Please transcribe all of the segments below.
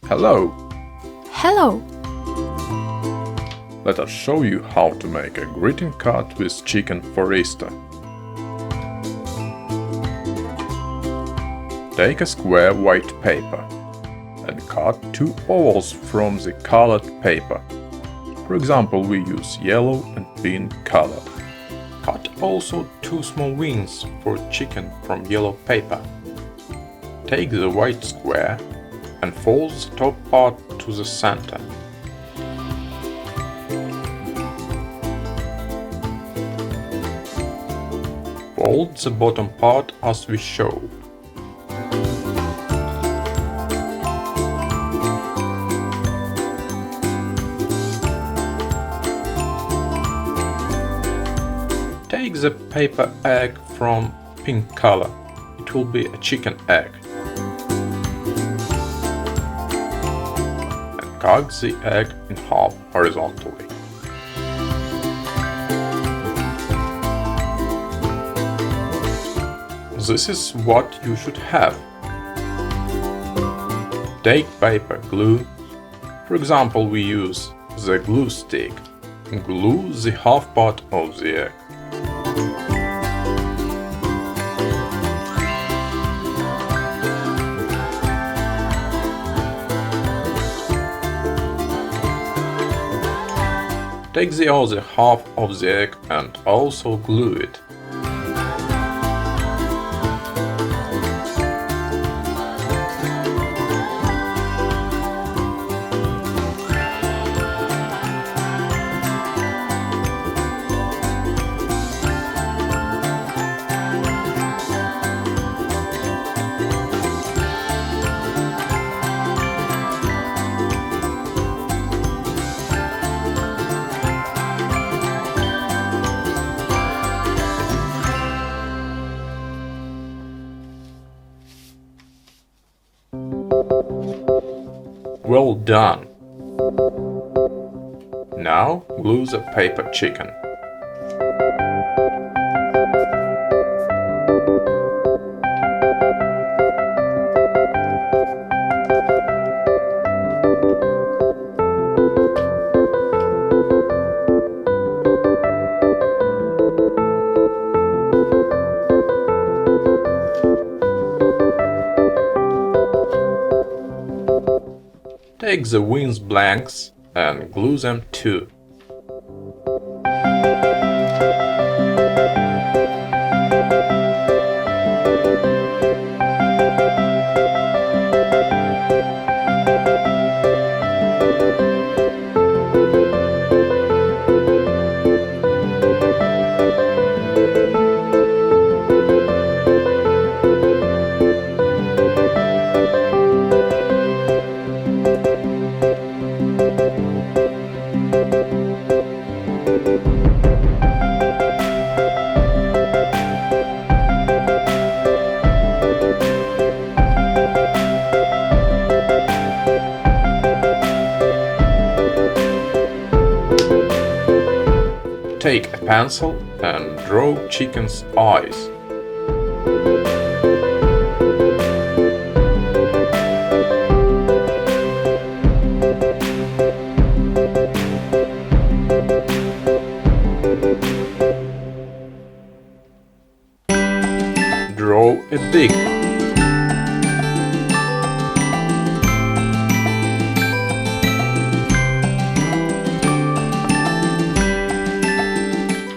Hello! Hello! Let us show you how to make a greeting card with chicken for Easter. Take a square white paper and cut two ovals from the colored paper. For example, we use yellow and pink color. Cut also two small wings for chicken from yellow paper. Take the white square and fold the top part to the center. Fold the bottom part as we show. Take the paper egg from pink color. It will be a chicken egg. And cut the egg in half horizontally. This is what you should have. Take paper glue. For example, we use the glue stick. Glue the half part of the egg. Take the other half of the egg and also glue it. Well done! Now glue the paper chicken. Take the wings blanks and glue them too. Take a pencil and draw chicken's eyes. Draw a beak.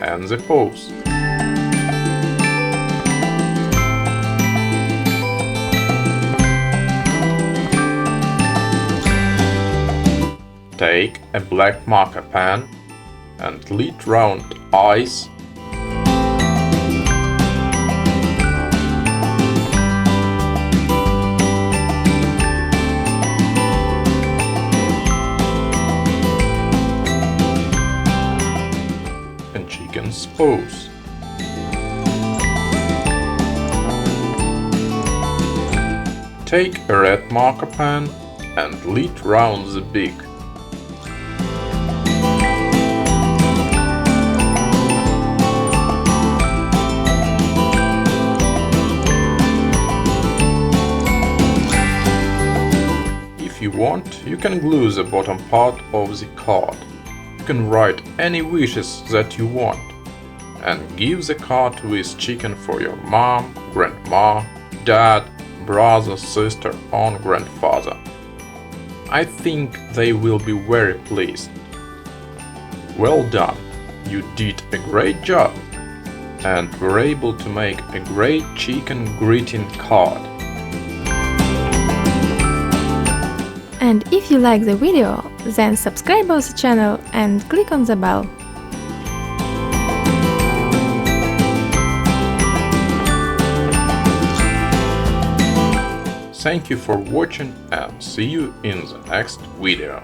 And the paws. Take a black marker pen and lead round eyes and chicken's paws. Take a red marker pen and lead round the beak. want, you can glue the bottom part of the card. You can write any wishes that you want and give the card with chicken for your mom, grandma, dad, brother, sister, or grandfather. I think they will be very pleased. Well done, you did a great job and were able to make a great chicken greeting card. And if you like the video, then subscribe our channel and click on the bell. Thank you for watching and see you in the next video.